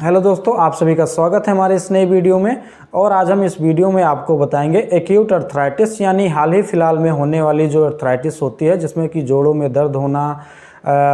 Hello दोस्तों, आप सभी का स्वागत है हमारे इस नई वीडियो में। और आज हम इस वीडियो में आपको बताएंगे एक्यूट अर्थराइटिस यानी हाल ही फिलहाल में होने वाली जो अर्थराइटिस होती है, जिसमें कि जोड़ों में दर्द होना,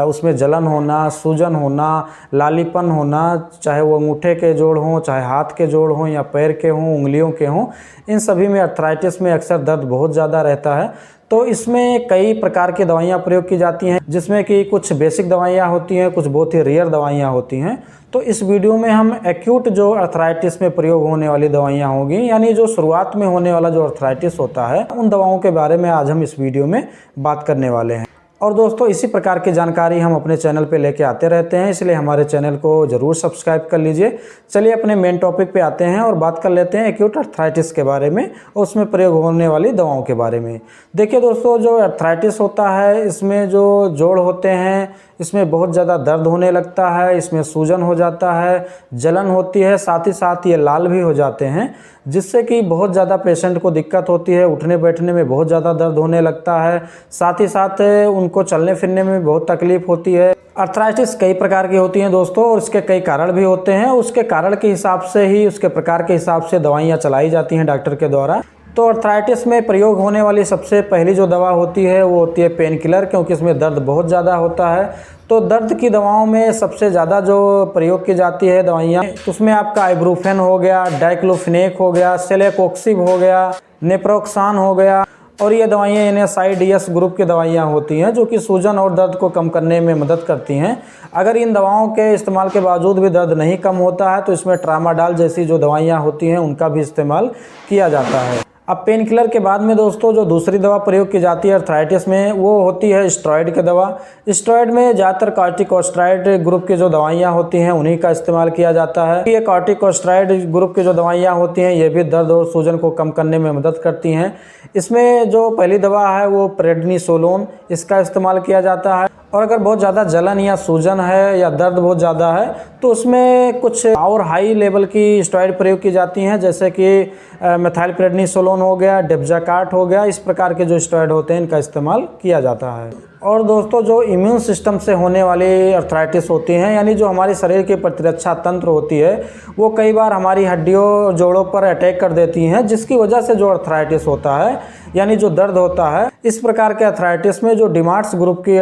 उसमें जलन होना, सूजन होना, लालीपन होना, चाहे वो अंगूठे के जोड़ हों, चाहे हाथ के जोड़ हों या पैर के हों, उंगलियों के हों, इन सभी में अर्थराइटिस में अक्सर दर्द बहुत ज़्यादा रहता है। तो इसमें कई प्रकार की दवाइयाँ प्रयोग की जाती हैं, जिसमें कि कुछ बेसिक दवाइयाँ होती हैं, कुछ बहुत ही रेयर दवाइयाँ होती हैं। तो इस वीडियो में हम एक्यूट जो अर्थराइटिस में प्रयोग होने वाली दवाइयाँ होंगी, यानी जो शुरुआत में होने वाला जो अर्थराइटिस होता है, उन दवाओं के बारे में आज हम इस वीडियो में बात करने वाले हैं। और दोस्तों, इसी प्रकार की जानकारी हम अपने चैनल पे लेके आते रहते हैं, इसलिए हमारे चैनल को ज़रूर सब्सक्राइब कर लीजिए। चलिए अपने मेन टॉपिक पे आते हैं और बात कर लेते हैं एक्यूट अर्थराइटिस के बारे में और उसमें प्रयोग होने वाली दवाओं के बारे में। देखिए दोस्तों, जो अर्थराइटिस होता है, इसमें जो जोड़ होते हैं, इसमें बहुत ज़्यादा दर्द होने लगता है, इसमें सूजन हो जाता है, जलन होती है, साथ ही साथ ये लाल भी हो जाते हैं, जिससे कि बहुत ज़्यादा पेशेंट को दिक्कत होती है। उठने बैठने में बहुत ज़्यादा दर्द होने लगता है, साथ ही साथ उनको चलने फिरने में बहुत तकलीफ होती है। अर्थराइटिस कई प्रकार की होती हैं दोस्तों, और इसके कई कारण भी होते हैं। उसके कारण के हिसाब से ही, उसके प्रकार के हिसाब से दवाइयाँ चलाई जाती हैं डॉक्टर के द्वारा। तो अर्थराइटिस में प्रयोग होने वाली सबसे पहली जो दवा होती है वो होती है पेन किलर, क्योंकि इसमें दर्द बहुत ज़्यादा होता है। तो दर्द की दवाओं में सबसे ज़्यादा जो प्रयोग की जाती है दवाइयाँ, तो उसमें आपका आइब्रूफेन हो गया, डाइक्लोफिनेक हो गया, सेलेकोक्सिब हो गया, नेप्रोक्सान हो गया। और ये दवाइयाँ NSAIDs ग्रुप की दवाइयाँ होती हैं, जो कि सूजन और दर्द को कम करने में मदद करती हैं। अगर इन दवाओं के इस्तेमाल के बावजूद भी दर्द नहीं कम होता है, तो इसमें ट्रामाडॉल जैसी जो दवाइयाँ होती हैं उनका भी इस्तेमाल किया जाता है। अब पेन किलर के बाद में दोस्तों जो दूसरी दवा प्रयोग की जाती है अर्थराइटिस में, वो होती है स्टेरॉयड की दवा। स्टेरॉयड में ज़्यादातर कॉर्टिकोस्टेरॉयड ग्रुप की जो दवाइयाँ होती हैं उन्हीं का इस्तेमाल किया जाता है। ये कॉर्टिकोस्टेरॉयड ग्रुप की जो दवाइयाँ होती हैं, ये भी दर्द और सूजन को कम करने में मदद करती हैं। इसमें जो पहली दवा है वो प्रेडनिसोलोन, इसका इस्तेमाल किया जाता है। और अगर बहुत ज़्यादा जलन या सूजन है या दर्द बहुत ज़्यादा है, तो उसमें कुछ और हाई लेवल की स्टेरॉयड प्रयोग की जाती हैं, जैसे कि मेथाइलप्रेडनिसोलोन हो गया, डेब्जाकार्ट हो गया। इस प्रकार के जो स्टेरॉयड होते हैं इनका इस्तेमाल किया जाता है। और दोस्तों, जो इम्यून सिस्टम से होने वाली अर्थराइटिस होती हैं, यानी जो हमारे शरीर की प्रतिरक्षा तंत्र होती है, वो कई बार हमारी हड्डियों जोड़ों पर अटैक कर देती हैं, जिसकी वजह से जो अर्थराइटिस होता है, यानी जो दर्द होता है, इस प्रकार के अर्थराइटिस में जो डिमार्ट्स ग्रुप की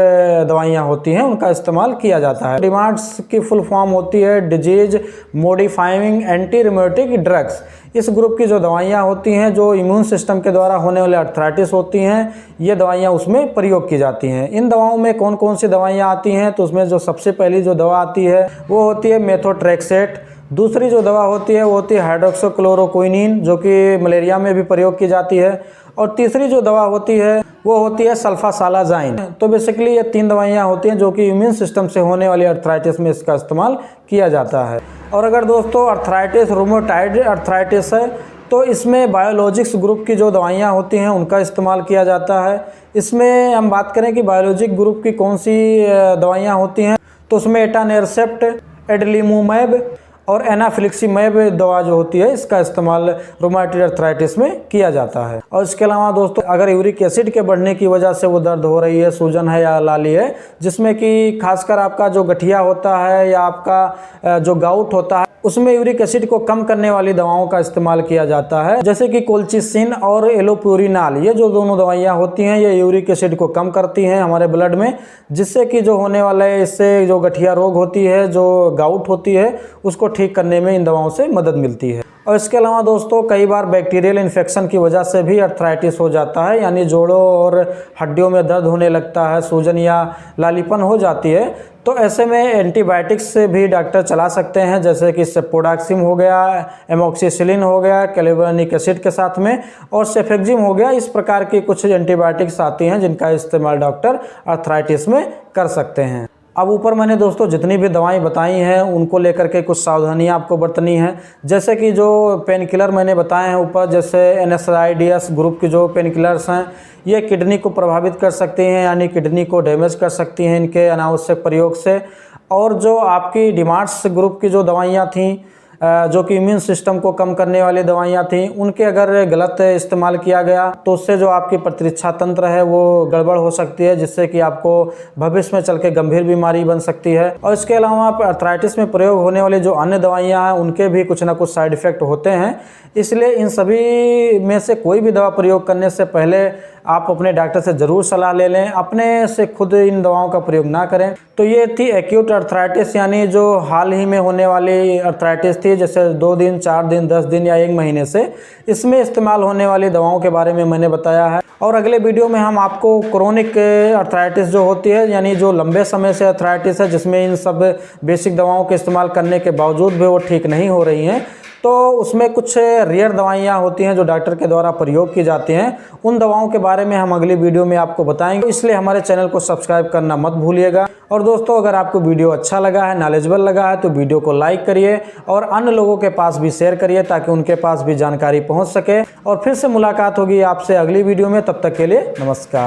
दवाइयाँ होती हैं उनका इस्तेमाल किया जाता है। डिमार्ट्स की फुल फॉर्म होती है disease modifying anti rheumatic drugs. इस ग्रुप की जो दवाइयाँ होती हैं, जो इम्यून सिस्टम के द्वारा होने वाले अर्थराइटिस होती हैं, ये दवाइयाँ उसमें प्रयोग की जाती हैं। इन दवाओं में कौन कौन सी दवाइयाँ आती हैं, तो उसमें जो सबसे पहली जो दवा आती है वो होती है मेथोट्रेक्सेट। दूसरी जो दवा होती है वो होती है हाइड्रोक्सीक्लोरोक्विनिन, जो कि मलेरिया में भी प्रयोग की जाती है। और तीसरी जो दवा होती है वो होती है सल्फासालाजाइन। तो बेसिकली ये तीन दवाइयाँ होती हैं जो कि इम्यून सिस्टम से होने वाली अर्थराइटिस में इसका इस्तेमाल किया जाता है। और अगर दोस्तों अर्थराइटिस रूमेटॉइड अर्थराइटिस है, तो इसमें बायोलॉजिक्स ग्रुप की जो दवाइयाँ होती हैं उनका इस्तेमाल किया जाता है। इसमें हम बात करें कि बायोलॉजिक ग्रुप की कौन सी दवाइयाँ होती हैं, तो उसमें एटानेरसेप्ट, एडलिमुमैब और एनाफ्लिक्सिमैब दवा जो होती है, इसका इस्तेमाल रूमेटॉइड अर्थराइटिस में किया जाता है। और इसके अलावा दोस्तों, अगर यूरिक एसिड के बढ़ने की वजह से वो दर्द हो रही है, सूजन है या लाली है, जिसमें कि खासकर आपका जो गठिया होता है या आपका जो गाउट होता है, उसमें यूरिक एसिड को कम करने वाली दवाओं का इस्तेमाल किया जाता है, जैसे कि कोल्चिसिन और एलोप्यूरिनाल। ये जो दोनों दवाइयाँ होती हैं, ये यूरिक एसिड को कम करती हैं हमारे ब्लड में, जिससे कि जो होने वाला है, इससे जो गठिया रोग होती है, जो गाउट होती है, उसको ठीक करने में इन दवाओं से मदद मिलती है। और इसके अलावा दोस्तों, कई बार बैक्टीरियल इन्फेक्शन की वजह से भी अर्थराइटिस हो जाता है, यानी जोड़ों और हड्डियों में दर्द होने लगता है, सूजन या लालीपन हो जाती है। तो ऐसे में एंटीबायोटिक्स से भी डॉक्टर चला सकते हैं, जैसे कि सेपोडाक्सिम हो गया, एमोक्सिसिलिन हो गया कैल्विनिक एसिड के साथ में, और सेफेक्जिम हो गया। इस प्रकार की कुछ एंटीबायोटिक्स आती हैं जिनका इस्तेमाल डॉक्टर अर्थराइटिस में कर सकते हैं। अब ऊपर मैंने दोस्तों जितनी भी दवाएं बताई हैं उनको लेकर के कुछ सावधानियां आपको बरतनी हैं, जैसे कि जो पेन किलर मैंने बताए हैं ऊपर, जैसे NSAIDs ग्रुप की जो पेन किलर्स हैं, ये किडनी को प्रभावित कर सकती हैं, यानी किडनी को डैमेज कर सकती हैं इनके अनावश्यक प्रयोग से। और जो आपकी डिमार्ट्स ग्रुप की जो दवाइयाँ थीं, जो कि इम्यून सिस्टम को कम करने वाली दवाइयाँ थी, उनके अगर गलत इस्तेमाल किया गया तो उससे जो आपकी प्रतिरक्षा तंत्र है वो गड़बड़ हो सकती है, जिससे कि आपको भविष्य में चल के गंभीर बीमारी बन सकती है। और इसके अलावा अर्थराइटिस में प्रयोग होने वाली जो अन्य दवाइयाँ हैं उनके भी कुछ ना कुछ साइड इफ़ेक्ट होते हैं, इसलिए इन सभी में से कोई भी दवा प्रयोग करने से पहले आप अपने डॉक्टर से ज़रूर सलाह ले लें, अपने से खुद इन दवाओं का प्रयोग ना करें। तो ये थी एक्यूट अर्थराइटिस, यानी जो हाल ही में होने वाली अर्थराइटिस थी, जैसे 2 दिन, 4 दिन, 10 दिन या 1 महीने से, इसमें इस्तेमाल होने वाली दवाओं के बारे में मैंने बताया है। और अगले वीडियो में हम आपको क्रोनिक अर्थराइटिस जो होती है, यानी जो लंबे समय से अर्थराइटिस है, जिसमें इन सब बेसिक दवाओं के इस्तेमाल करने के बावजूद भी वो ठीक नहीं हो रही हैं, तो उसमें कुछ रेयर दवाइयाँ होती हैं जो डॉक्टर के द्वारा प्रयोग की जाती हैं, उन दवाओं के बारे में हम अगली वीडियो में आपको बताएंगे। इसलिए हमारे चैनल को सब्सक्राइब करना मत भूलिएगा। और दोस्तों, अगर आपको वीडियो अच्छा लगा है, नॉलेजेबल लगा है, तो वीडियो को लाइक करिए और अन्य लोगों के पास भी शेयर करिए, ताकि उनके पास भी जानकारी पहुंच सके। और फिर से मुलाकात होगी आपसे अगली वीडियो में, तब तक के लिए नमस्कार।